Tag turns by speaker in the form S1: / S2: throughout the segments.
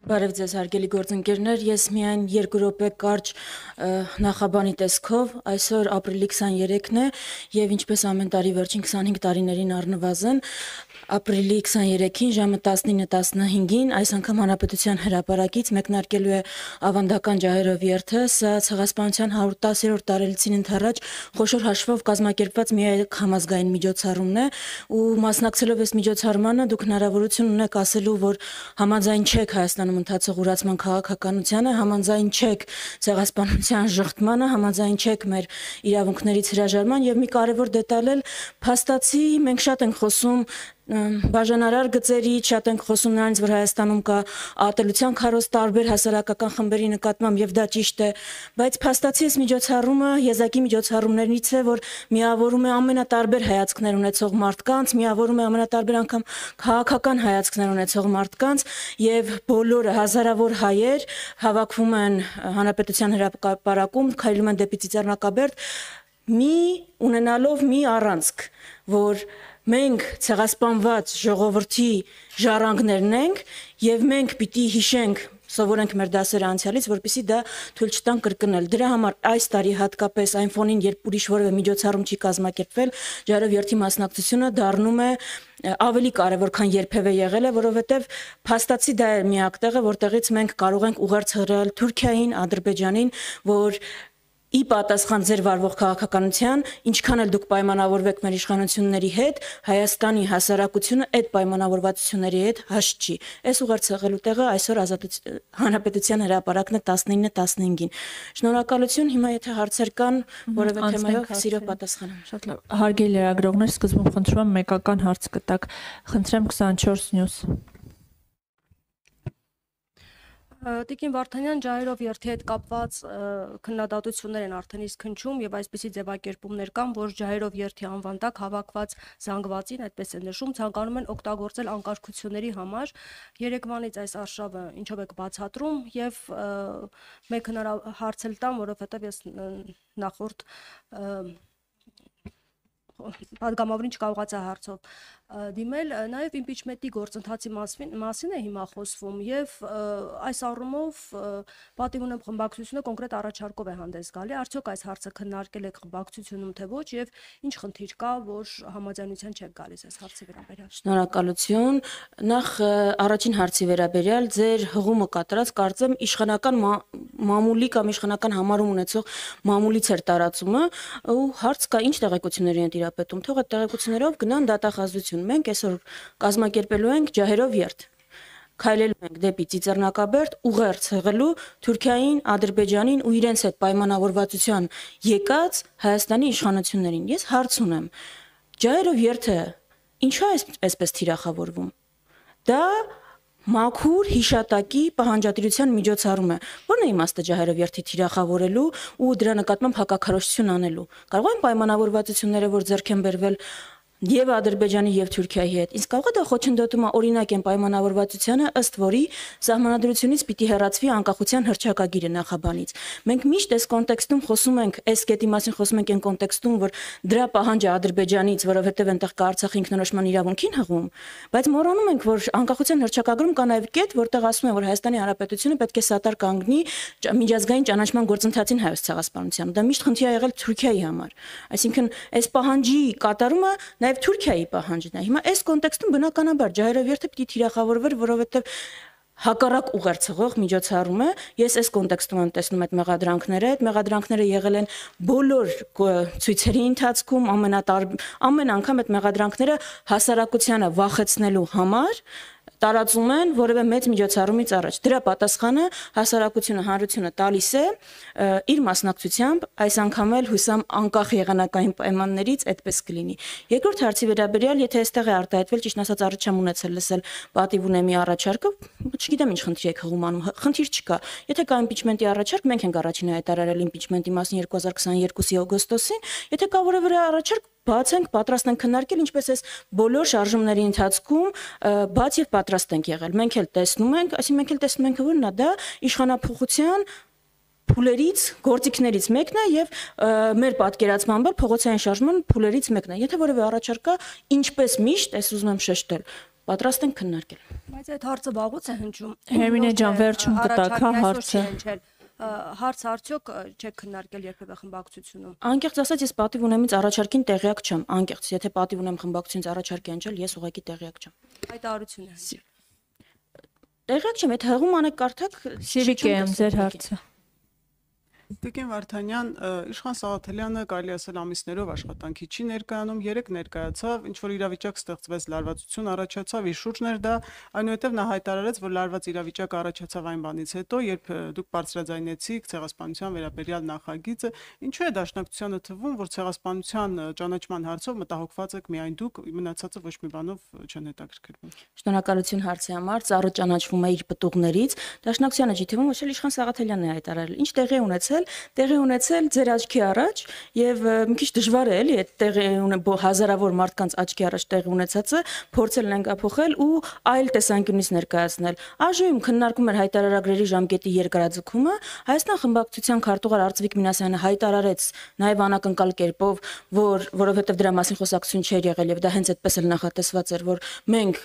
S1: Բարև ձեզ հարգելի գործընկերներ, ես միայն 2 րոպե կարճ նախաբանի տեսքով, այսօր ապրիլի 23-ն է եւ ինչպես ամեն տարի վերջին 25 տարիներին առնվազն ապրիլի 23-ին ժամը 19:15-ին այս անգամ Հանրապետության հրապարակից մեկնարկելու է ավանդական ջահերով երթը, սա ցեղասպանության 110-րդ տարելիցին ընթരാճ խոշոր հաշվով կազմակերպված միակ համազգային միջոցառումն է ու մասնակցելով այս միջոցառմանը դուք հնարավորություն ունեք ասելու, որ համաձայն չեք Հայաստանում ընթացող ուրացման քաղաքականությանը, համաձայն չեք ցեղասպանության ժխտմանը, համաձայն չեք մեր իրավունքներից հրաժարման եւ մի կարեւոր դետալ էլ փաստացի մենք շատ ենք խոսում բաժանարար գծերի, շատ ենք խոսում նրանից, որ Հայաստանում կա ատելության քարոզ տարբեր հասարակական խմբերի նկատմամբ եւ դա ճիշտ է, բայց փաստացի այս միջոցառումը եզակի միջոցառումներից է, որ միավորում է ամենատարբեր հայացքներ ունեցող մարդկանց, միավորում է ամենատարբեր անգամ քաղաքական հայացքներ ունեցող մարդկանց եւ բոլորը հազարավոր հայեր հավաքվում են Հանրապետության հրապարակում, քայլում են դեպի Ծիծեռնակաբերդ, ունենալով մի առանցք, որ մենք ցեղասպանված ժողովրդի ժառանգներն ենք եւ մենք պիտի հիշենք, սովորենք մեր դասերը անցյալից, որպեսզի դա թույլ չտան կրկնել։ Դրա համար այս տարի հատկապես այն ֆոնին, երբ ուրիշ որևէ միջոցառում չի կազմակերպվել, ջահերով երթի մասնակցությունը դառնում է ավելի կարևոր, քան երբևէ եղել է, որովհետեւ փաստացի դա է միակ տեղը, որտեղից մենք կարող ենք ուղերձ հղել Թուրքիային, Ադրբեջանին, որ ի պատասխան ձեր վարվող քաղաքականության, ինչքան էլ դուք պայմանավորվեք մեր իշխանությունների հետ, Հայաստանի հասարակությունը այդ պայմանավորվածությունների հետ հաշտ չի։ Այս ուղերձ հղելու տեղը այսօր Հանրապետության հրապարակն է 19:15-ին։ Շնորհակալություն, հիմա եթե հարցեր կան որևէ թեմայով, սիրով պատասխանեմ։
S2: Շատ լավ։ Հարգելի լրագրողներ, սկզբում խնդրում եմ մեկական հարց կտակ։ Խնդրեմ 24 News։
S3: Տիկին Վարդանյան, ջահերով երթի հետ կապված քննադատություններ են արդեն իսկ հնչում եւ այսպիսի ձևակերպումներ կան, որ ջահերով երթի անվան տակ հավաքված զանգվածին, այդպես է նշում, ցանկանում են օգտագործել անկարգությունների համար։ Երեկվանից այս արշավը ինչով եք բացատրում եւ մեկ հարց էլ տամ, որովհետեւ ես նախորդ պատգամավորին չկարողացա հարցով դիմել, նաև իմպիչմենտի գործընթացի մասին է հիմա խոսվում եւ այս առումով պատիվ ունեմ խմբակցությունը կոնկրետ առաջարկով է հանդես գալի, արդյոք այս հարցը քննարկել եք խմբակցությունում թե ոչ եւ ինչ խնդիր կա, որ համաձայնության չեք գալիս այս հարցի վերաբերյալ։
S1: Շնորհակալություն։ Նախ առաջին հարցի վերաբերյալ ձեր հղումը կատարած կարծեմ իշխանական մամուլի կամ իշխանական համարում ունեցող մամուլից էր տարածումը ու հարց կա ինչ տեղեկությունների են տիրապետում, թող այդ տեղեկություններով գնան դատախազություն։ Մենք այսօր կազմակերպելու ենք ջահերով երթ։ Քայլելու ենք դեպի Ծիծեռնակաբերդ ուղերձ հղելու Թուրքիային, Ադրբեջանին ու իրենց հետ պայմանավորվածության եկած Հայաստանի իշխանություններին։ Ես հարց ունեմ։ Ջահերով երթը ինչու է այսպես թիրախավորվում։ Դա մաքուր հիշատակի պահանջատիրության միջոցառում է։ Ո՞րն է իմաստը ջահերով երթի թիրախավորելու ու դրա նկատմամբ հակակարողություն անելու։ Կարող են պայմանավորվածությունները, որ ձեռք են բերվել եւ Ադրբեջանի եւ Թուրքիայի հետ։ Իսկ կարող է դա խոչընդոտում օրինակ են պայմանավորվածությանը, ըստ որի սահմանադրությունից պիտի հեռացվի անկախության հռչակագիրը նախաբանից։ Մենք միշտ այս կոնտեքստում խոսում ենք, այս կետի մասին խոսում ենք այն կոնտեքստում, որ դրա պահանջը Ադրբեջանից, որովհետեւ այնտեղ կա Արցախի ինքնորոշման իրավունքին հղում, բայց մոռանում ենք, որ անկախության հռչակագրում կա նաեւ կետ, որտեղ ասում է, որ Հայաստանի Հանրապետությունը պետք է սատար կանգնի միջազգային ճանաչման գործընթացին հայոց ցեղասպանության։ Դա միշտ խնդիր ա եղել Թուրքիայի համար։ Այսինքն այս պահանջի կատարումը Նաև Թուրքիայի պահանջն է։ Հիմա այս կոնտեքստում բնականաբար ջահերով երթը պիտի թիրախավորվեր, որովհետև հակառակ ուղերձ հղող միջոցառում է։ Ես այս կոնտեքստում եմ տեսնում այդ մեղադրանքները։ Այդ մեղադրանքները եղել են բոլոր ցույցերի ընթացքում, ամեն անգամ այդ մեղադրանքները հասարակությանը վախեցնելու համար տարածում են որևէ մեծ միջոցառումից առաջ։ Դրա պատասխանը հասարակությունը, հանրությունը տալիս է իր մասնակցությամբ, այս անգամ էլ հուսամ անկախ եղանակային պայմաններից այդպես կլինի։ Երկրորդ հարցի վերաբերյալ, եթե այստեղ է արտահայտվել, ճիշտ ասած առաջ եմ ունեցել լսել պատիվ ունեմի առաջարկը, չգիտեմ ինչ խնդիր եք հղում անում, խնդիր չկա։ Եթե կա իմպիչմենտի առաջարկ, մենք ենք առաջինը հայտարարել իմպիչմենտի մասին 2022-ի օգոստոսին, եթե կա որևէ առաջարկ, բաց ենք, պատրաստ ենք քննարկել, ինչպես այս բոլոր շարժումների ընթացքում բաց եւ պատրաստ ենք եղել։ Մենք էլ տեսնում ենք, այսինքն մենք էլ տեսնում ենք, որ նա դա իշխանափոխության փուլերից, գործիքներից մեկն է եւ մեր պատկերացմամբ փողոցային շարժման փուլերից մեկն է։ Եթե որևէ առաջարկ կա, ինչպես միշտ, այս ուզում եմ շեշտել, պատրաստ ենք քննարկել։
S3: Բայց այդ հարցը վաղուց է հնչում։
S2: Հերմինե ջան, վերջում կտակ, հա, հարցը։
S3: Հարց արդյոք չեք քննարկել երբևէ խմբակցությունում։
S1: Անկեղծ ասած, ես պատիվ ունեմից առաջարկին տեղյակ չեմ, անկեղծ, եթե պատիվ ունեմ խմբակցությունից առաջարկ է ընջել, ես ուղղակի տեղյակ չեմ։
S3: Հայտարարություն է։
S1: Տեղյակ չեմ, այդ հղում անեք կարդակ,
S2: Սիրիկ եմ ձեր հարցը։
S4: Տիկին Վարդանյան, Իշխան Սաղաթելյանը կարելի ասել ամիսներով աշխատանքի չի ներկայանում, երեք ներկայացավ, ինչ որ իրավիճակ ստեղծվեց, լարվածություն առաջացավ, իր շուրջն էր դա, այնուհետև նա հայտարարեց, որ լարված իրավիճակ առաջացավ այն բանից հետո, երբ դուք բարձրաձայնեցիք ցեղասպանության վերաբերյալ նախագիծը, ինչու է դաշնակցությանը թվում, որ ցեղասպանության ճանաչման հարցով մտահոգված եք միայն դուք, մնացածը ոչ մի բանով չեն հետաքրքրվում։
S1: Շնորհակալություն հարցի համար, ծառը ճանաչվում է իր պտուղներից, դաշնակցությանը չի թվում, ոչ էլ Իշխան Սաղաթելյանն է հայտարարել։ Ինչ տեղի ունեցել ձեր աչքի առաջ եւ մի քիչ դժվար է էլի այդ տեղի հազարավոր մարդկանց աչքի առաջ տեղի ունեցածը փորձել նենգափոխել ու այլ տեսանկյունից ներկայացնել։ Այժմ քննարկում էր հայտարարագրերի ժամկետի երկարաձգումը, Հայաստան խմբակցության քարտուղար Արծվիկ Մինասյանը հայտարարեց նաեւ անակնկալ կերպով, որովհետեւ դրա մասին խոսակցություն չէր եղել եւ դա հենց այդպես էլ նախատեսված էր, որ մենք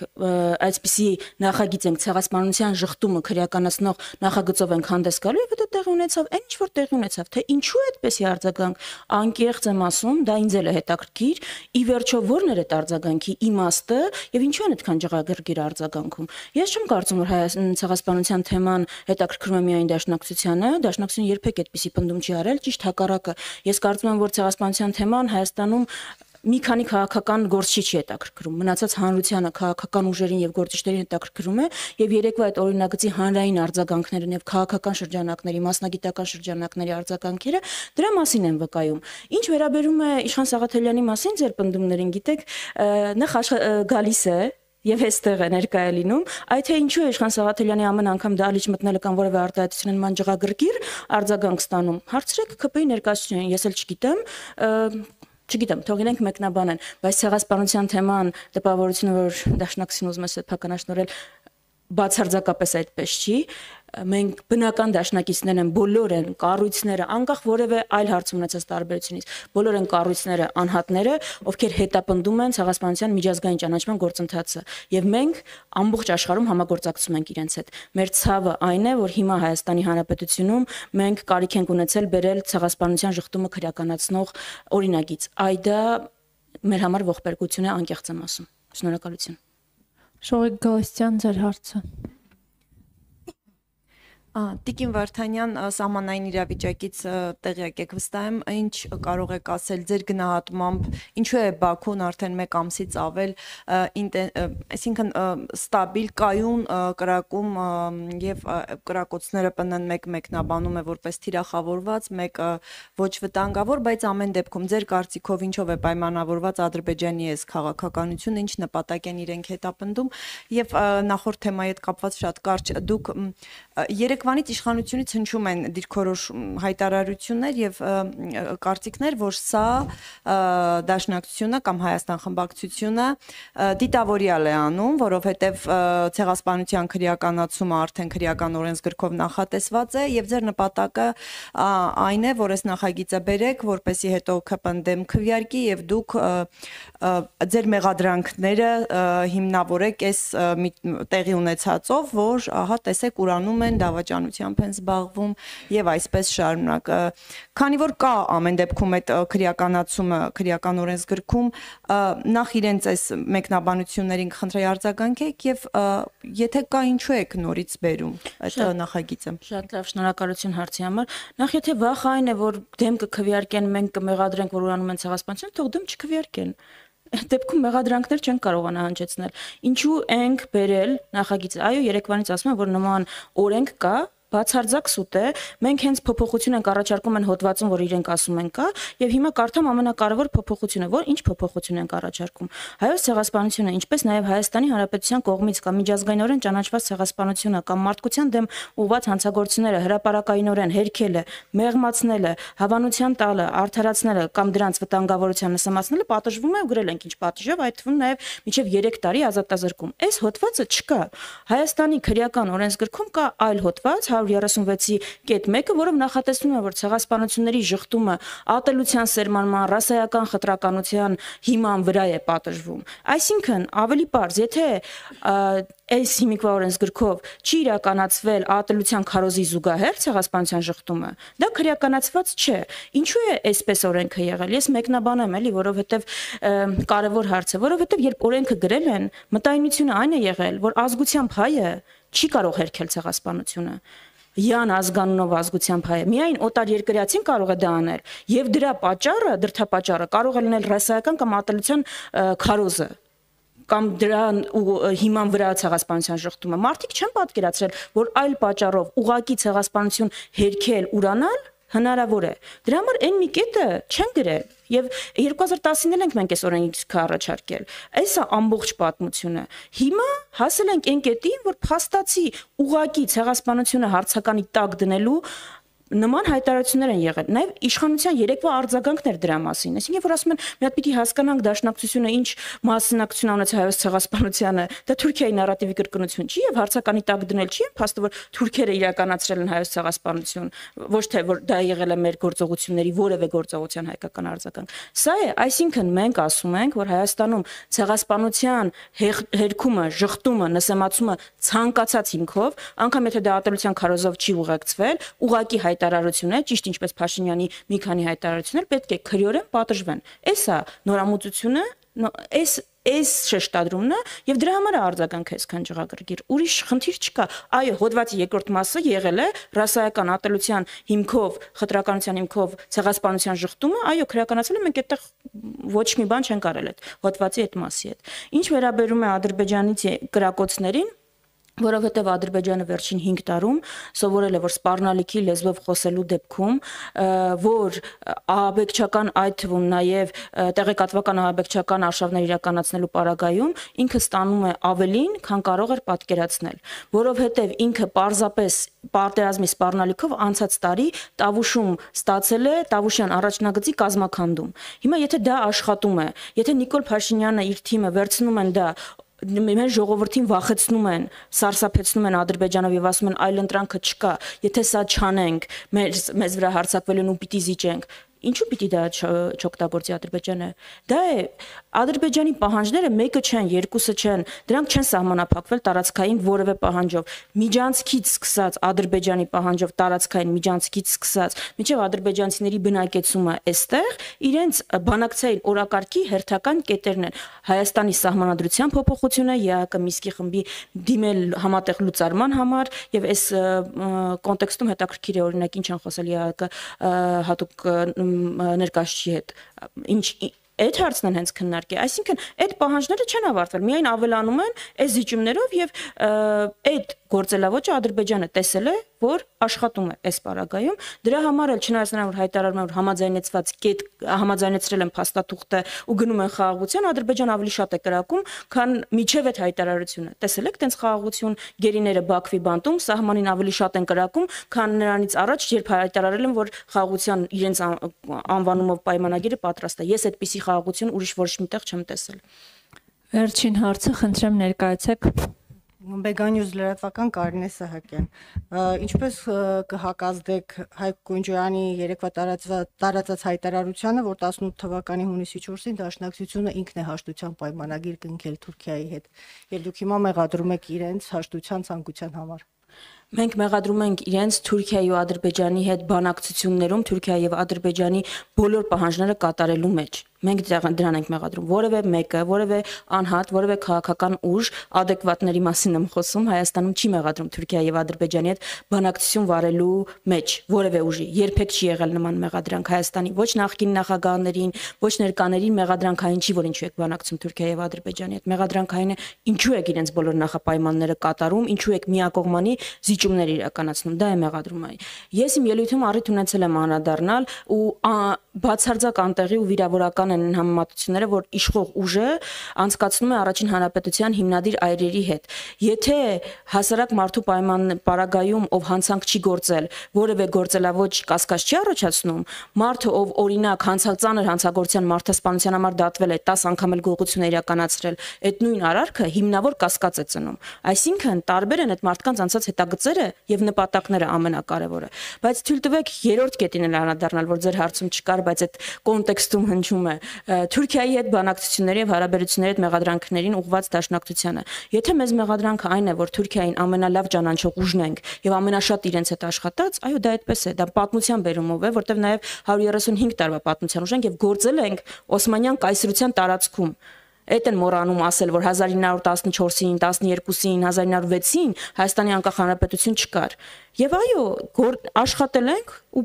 S1: այսպիսի նախագիծ ենք ցեղասպանության շղթումը քրեականացնող նախագծով ենք հանդես գալու եւ դա տեղի ունեցավ, այն ինչ որ տեղի ունեցավ, թե ինչու է այդպեսի արձագանք, անկեղծ եմ ասում, դա ինձ էլ է հետաքրքիր, ի վերջո ո՞րն էր այդ արձագանքի իմաստը եւ ինչու են այդքան ջղագրգիռ արձագանքում։ Ես չեմ կարծում, որ Հայաստանի ցեղասպանության թեման հետաքրքրում է միայն դաշնակցությունը երբեք այդպիսի պնդում չի արել, ճիշտ հակառակը։ Ես կարծում եմ, որ ցեղասպանության թեման Հայաստանում մի քանի քաղաքական գործիչ չի հետաքրքրում, մնացած հանրությանը քաղաքական ուժերին եւ գործիչներին հետաքրքրում է եւ երեկվա այդ օրինագծի հանրային արձագանքներն եւ քաղաքական շրջանակների, մասնագիտական շրջանակների արձագանքերը դրա մասին են վկայում։ Ինչ վերաբերում է Իշխան Սաղաթելյանի մասին ձեր պնդումներին, գիտեք, նախ գալիս է եւ այստեղ է ներկայ է լինում, այդ թե ինչու է Իշխան Սաղաթելյանի ամեն անգամ դահլիճ մտնելը կամ որևէ արտահայտության նման ջղագրգիռ արձագանք ստանում, հարցրեք ԿՊ-ի ներկայացուցիչներին, ես էլ չգիտեմ, թող իրենք մեկնաբանեն, բայց ցեղասպանության թեման տպավորությունը, որ դաշնակցությունը ուզում է սեփականաշնորհել, բացարձակապես այդպես չի։ Մենք բնական դաշնակիցներ են, բոլոր են կառույցները, անկախ որևէ այլ հարց ունեցած տարբերությունից, բոլոր են կառույցները, անհատները, ովքեր հետապնդում են ցեղասպանության միջազգային ճանաչման գործընթացը, եւ մենք ամբողջ աշխարհում համագործակցում ենք իրենց հետ։ Մեր ցավը այն է, որ հիմա Հայաստանի Հանրապետությունում մենք կարիք ենք ունեցել բերել ցեղասպանության շղթումը քրեականացնող օրինագիծ։ Այ դա մեր համար ողբերգություն է, անկեղծ եմ ասում։ Շնորհակալություն։
S2: Շողիկ Գալստյան, ձեր հարցը։
S5: Տիկին Վարդանյան, սահմանային իրավիճակից տեղյակ եք վստահ եմ, ինչ կարող եք ասել ձեր գնահատմամբ, ինչու է Բաքուն արդեն 1 ամսից ավել, այսինքն ստաբիլ կայուն կրակում եւ կրակոցները ՊՆ-ն մեկ մեկնաբանում է որպես թիրախավորված, մեկը ոչ վտանգավոր, բայց ամեն դեպքում ձեր կարծիքով ինչով է պայմանավորված Ադրբեջանի այս քաղաքականությունը, ինչ նպատակ են իրենք հետապնդում եւ նախորդ թեմայի հետ կապված շատ կարճ դուք Երեկվանից իշխանությունից հնչում են դիրքորոշ հայտարարություններ եւ կարծիքներ, որ սա դաշնակցությունը կամ Հայաստան խմբակցությունը դիտավորյալ է անում, որովհետեւ ցեղասպանության քրեականացումը արդեն քրեական օրենսգրքով նախատեսված է եւ ձեր նպատակը այն է, որ այս նախագիծը բերեք, որպեսզի հետո ԿՊ-ն դեմ քվեարկի եւ դուք ձեր մեղադրանքները հիմնավորեք այս տեղի ունեցածով, որ ահա տեսեք ուրանում են դավաճանությամբ են զբաղվում եւ այսպես շարունակ։ Քանի որ կա ամեն դեպքում այդ քրեականացումը քրեական օրենսգրքում, նախ իրենց այս մեկնաբանություններին կխնդրեի արձագանքեք եւ եթե կա ինչու եք նորից բերում այդ նախագիծը։
S1: Շատ լավ, շնորհակալություն հարցի համար։ Նախ եթե վախ այն է, որ դեմ կքվեարկեն, մենք կմեղադրենք, որ ուրանում են ցեղասպանություն, թող դեմ չքվեարկեն։ Դեպքում մեղադրանքներ չեն կարողանա հնչեցնել։ Ինչու ենք բերել նախագիծը։ Այո, երեկվանից ասում եմ, որ նման օրենք կա, բացարձակ սուտ է, մենք հենց փոփոխություն ենք առաջարկում են հոդվածում, որ իրենք ասում են կա, եւ հիմա կարդամ ամենակարևոր փոփոխությունը, որ ինչ փոփոխություն ենք առաջարկում։ Հայոց ցեղասպանությունը, ինչպես նաեւ Հայաստանի Հանրապետության կողմից կամ միջազգայինորեն ճանաչված ցեղասպանությունը կամ մարդկության դեմ ուղղված հանցագործությունները հրապարակայինորեն հերքելը, մեղմացնելը, հավանության տալը, արդարացնելը կամ դրանց վտանգավորության նսեմացնելը պատժվում է ու գրել ենք ինչ պատժով, այդ թվում նաեւ մինչեւ 3 տարի ազատազրկում։ Այս հոդվածը չկա։ Հայաստանի քրեական օրենսգրքում կա այլ հոդված 536-1, որով նախատեսվում է, որ ցեղասպանությունների շղթումը ատելության սերմանման, ռասայական խտրականության հիման վրա է պատժվում։ Այսինքն, ավելի պարզ, եթե այս հիմիկվա օրենսգրքով չի իրականացվել ատելության քարոզի զուգահեռ ցեղասպանության շղթումը, դա քրեականացված չէ։ Ինչու է այսպես օրենքը եղել։ Ես մեկնաբանեմ էլի, որովհետև կարևոր հարց է, որովհետև երբ օրենքը գրել են, մտայնությունը այն է եղել, որ ազգությամբ հայը չի կարող հերքել ցեղասպանությունը։ Յան ազգանունով ազգությամբ հայը միայն օտար երկրյացին կարող է դա անել, եւ դրա պատճառը, դրդապատճառը կարող է լինել ռասայական կամ ատելության քարոզը կամ դրա հիման վրա ցեղասպանության շղթումը։ Մարդիկ չեն պատկերացրել, որ այլ պատճառով ուղակի ցեղասպանություն հերքել, ուրանալ հնարավոր է։ Դրա համար այն մի կետը չեն գրել եւ 2019-ին ենք մենք այս օրենքը առաջարկել։ Այսա ամբողջ պատմությունը։ Հիմա հասել ենք այն կետին, որ փաստացի ուղակի ցեղասպանությունը հարցականի տակ դնելու նման հայտարարություններ են եղել։ Նաև իշխանության երեկվա արձագանքն էր դրա մասին։ Այսինքն, որ ասում են, մի հատ պիտի հասկանանք դաշնակցությունը ինչ մասնակցություն ունեցել հայոց ցեղասպանությանը, դա Թուրքիայի նարատիվի կրկնություն չի եւ հարցականի տակ դնել չի, փաստը որ թուրքերը իրականացրել են հայոց ցեղասպանություն, ոչ թե որ դա եղել է մեր գործողությունների որևէ գործողության հայկական արձագանք։ Սա է, այսինքն մենք ասում ենք, որ Հայաստանում ցեղասպանության հերքումը, շղթումը, նսեմացումը ցանկացած հիմքով, անգամ եթե դա ատելության քարոզով չի ուղեկցվել, ուղակի հայտարարություն է, ճիշտ ինչպես Փաշինյանի մի քանի հայտարարություններ պետք է քրեորեն պատժվեն։ Էսա նորամուծությունը, այս շեշտադրումն է եւ դրա համար է արձագանքը այսքան ջղագրգիռ։ Ուրիշ խնդիր չկա։ Այո, հոդվածի երկրորդ մասը եղել է ռասայական ատելության հիմքով, խտրականության հիմքով ցեղասպանության շղթումը, այո, քրեականացել է, մենք այդտեղ ոչ մի բան չենք արել այդ հոդվածի այդ մասի հետ։ Ինչ վերաբերում է Ադրբեջանից կրակոցներին, որովհետև Ադրբեջանը վերջին 5 տարում սովորել է, որ սպառնալիքի լեզվով խոսելու դեպքում, որ ահաբեկչական այդ թվում նաև տեղեկատվական ահաբեկչական արշավներ իրականացնելու պարագայում ինքը ստանում է ավելին, քան կարող էր պատկերացնել, որովհետև ինքը պարզապես պատերազմի սպառնալիքով անցած տարի Տավուշում ստացել է Տավուշյան առաջնագծի կազմաքանդում։ Հիմա եթե դա աշխատում է, եթե Նիկոլ Փաշինյանը իր թիմը վերցնում են դա մեր ժողովրդին վախեցնում են, սարսափեցնում են Ադրբեջանով եւ ասում են այլ ընտրանքը չկա, եթե սա չանենք, մեզ վրա հարձակվելուն ու պիտի զիջենք։ Ինչու պիտի դա չօգտագործի Ադրբեջանը։ Դա է Ադրբեջանի պահանջները մեկը չեն, երկուսը չեն, դրանք չեն սահմանափակվել տարածքային որևէ պահանջով։ Միջանցքից սկսած Ադրբեջանի պահանջով տարածքային միջանցքից սկսած, մինչև ադրբեջանցիների բնակեցումը այստեղ իրենց բանակցային օրակարգի հերթական կետերն են։ Հայաստանի սահմանադրության փոփոխությունը, ԵԱՀԿ Միսկի խմբի դիմել համատեղ լուծարման համար եւ այս կոնտեքստում հետաքրքիր է օրինակ ինչ են խոսել ԵԱՀԿ հատուկ ներկայացուցիչի հետ, ինչ այդ հարցն են հենց քննարկել, այսինքն այդ պահանջները չեն ավարտվել, միայն ավելանում են այս զիջումներով եւ այդ գործելավոճը Ադրբեջանը տեսել է, որ աշխատում է այս պարագայում, դրա համար էլ չնայած նրան որ հայտարարում են որ համաձայնեցված կետ համաձայնեցրել են փաստաթուղթը ու գնում են խաղաղության, Ադրբեջանը ավելի շատ է կրակում, քան միջև այդ հայտարարությունը։ Տեսել եք տենց խաղաղություն, գերիները Բաքվի բանտում սահմանին ավելի շատ են կրակում, քան նրանից առաջ, երբ հայտարարել են, որ խաղաղության իրենց անվանումով պայմանագիրը պատրաստ է։ Ես այդպիսի խաղաղություն ուրիշ ոչ միտեղ չեմ տեսել։
S2: Վերջին հարցը խնդրեմ ներկայացեք։
S6: Մեգանյուզ լրատվական Կարինե Սահակյան։ Ինչպես կհակազդեք Հայկ Կունջյանի երեկվա տարածած հայտարարությանը, որ 18 թվականի հունիսի 4-ին Դաշնակցությունը ինքն է հաշտության պայմանագիր կնքել Թուրքիայի հետ։ Եվ դուք հիմա մեղադրում եք իրենց հաշտության ցանկության համար։
S1: Մենք մեղադրում ենք իրենց Թուրքիայի ու Ադրբեջանի հետ բանակցություններում Թուրքիայի եւ Ադրբեջանի բոլոր պահանջները կատարելու մեջ։ Մենք դրան ենք մեղադրում որևէ մեկը, որևէ անհատ, որևէ քաղաքական ուժ adekvatների մասին եմ խոսում, Հայաստանում չի մեղադրում Թուրքիայի եւ Ադրբեջանի հետ բանակցություն վարելու մեջ որևէ ուժի։ Երբեք չի եղել նման մեղադրանք Հայաստանի ոչ նախկին նախագահներին, ոչ ներկաներին մեղադրանքային չի, որ ինչու եք բանակցում Թուրքիայի եւ Ադրբեջանի հետ։ Մեղադրանքային է ինչու եք իրենց բոլոր նախապայմանները կատարում, ինչու եք միակողմանի զիջումներ իրականացնում, դա է մեղադրումը։ Ես իմ ելույթում առիթ ունեցել եմ անդրադառնալ ու բացարձակ անտեղի ու վիրավորական են համեմատությունները, որ իշխող ուժը անցկացնում է առաջին հանրապետության հիմնադիր այրերի հետ։ Եթե հասարակ մարդու պարագայում ով հանցանք չի գործել, որևէ գործելավոճ կասկած չի առաջացնում, մարդը ով օրինակ ծանր հանցագործության մարդասպանության համար դատվել է 10 անգամ էլ գողություն է իրականացրել, այդ նույն արարքը հիմնավոր կասկած է ծնում։ Այսինքն տարբեր են այդ մարդկանց անցած հետագծերը եւ նպատակները ամենակարևորը։ Բայց թույլ տվեք երրորդ կետին էլ անդրադառնալ, որ ձեր հարցում չկար, բայց այդ կոնտեքստում հնչում է Թուրքիայի հետ բանակցությունների եւ հարաբերությունների հետ մեղադրանքներին ուղղված դաշնակցությանը։ Եթե մեզ մեղադրանքը այն է, որ Թուրքիային ամենալավ ճանաչող ուժն ենք եւ ամենաշատ իրենց հետ աշխատած, այո, դա այդպես է, դա պատմության բերումով է, որտեղ նաեւ 135 տարվա պատմության ուժ ենք եւ գործել ենք Օսմանյան կայսրության տարածքում։ Այդ են մոռանում ասել, որ 1914-ին, 12-ին, 1906-ին Հայաստանի անկախ հանրապետություն չկար։ Եվ այո, աշխատել ենք ու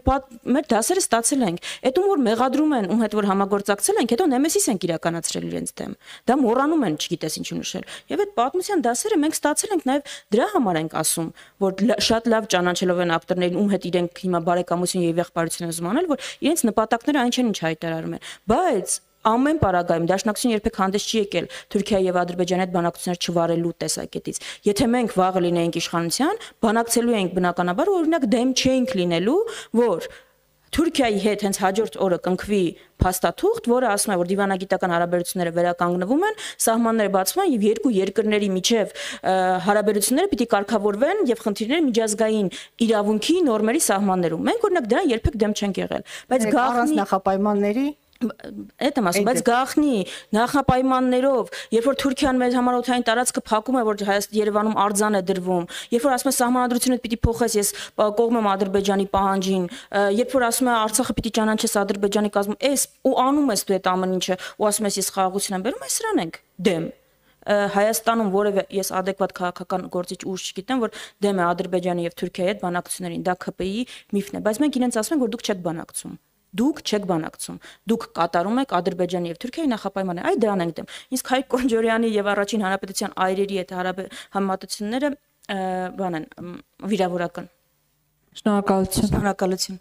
S1: մեր դասերը ստացել ենք։ Այդ ում որ մեղադրում են, ում հետ որ համագործակցել ենք, հետո նեմեսիս ենք իրականացրել իրենց դեմ։ Դա մոռանում են, չգիտես ինչու նշել։ Եվ այդ պատմության դասերը մենք ստացել ենք նաև դրա համար ենք ասում, որ շատ լավ ճանաչելով են ակտորներին, ում հետ իրենք հիմա բարեկամություն եւ եղբայրություն են զմանել, որ իրենց նպատակները այն չեն, ինչ հայտարարում են։ Բայց ամեն պարագայում դաշնակցություն երբեք հանդես չի եկել Թուրքիայի եւ Ադրբեջանի հետ բանակցություններ չվարելու տեսակետից։ Եթե մենք վաղը լինեինք իշխանության, բանակցելու էինք բնականաբար, օրինակ դեմ չէինք լինելու, որ Թուրքիայի հետ հենց հաջորդ օրը կնքվի փաստաթուղթ, որը ասում է, որ դիվանագիտական հարաբերությունները վերականգնվում են, սահմանները բացվում են եւ երկու երկրների միջև հարաբերությունները պիտի կարգավորվեն եւ խնդիրները միջազգային իրավունքի նորմերի սահմաններում։ Մենք օրինակ դրան երբեք դեմ չենք եղել, բայց
S6: առանց նախապայմանների
S1: Այդ եմ ասում, բայց գաղտնի նախապայմաններով, երբ որ Թուրքիան մեր համառոթային տարածքը փակում է, որ Երևանում արձան է դրվում, երբ որ ասում է սահմանադրությունը պիտի փոխես, ես կողմ եմ Ադրբեջանի պահանջին, երբ որ ասում է Արցախը պիտի ճանաչես Ադրբեջանի կազմում, ու անում ես դու այդ ամեն ինչը, ու ասում ես ես խաղաղություն եմ բերում, այս սրան ենք դեմ։ Հայաստանում որևէ ես adekvat քաղաքական գործիչ ուժ չգիտեմ, որ դեմ է Ադրբեջանի եւ Թուրքիայի հետ բանակցություններին, դա ՔՊԻ-ի միֆն է, բայց մենք իրենց ասում ենք, որ դուք չեք բանակցում։ Դուք չեք բանակցում։ Դուք կատարում եք Ադրբեջանի եւ Թուրքիայի նախապայմանները։ Այ դրան ենք դեմ։ Իսկ Հայկ Կոնջորյանի եւ առաջին հանրապետության այրերի հետ համեմատությունները բան են վիրավորական։
S2: Շնորհակալություն։
S1: Շնորհակալություն։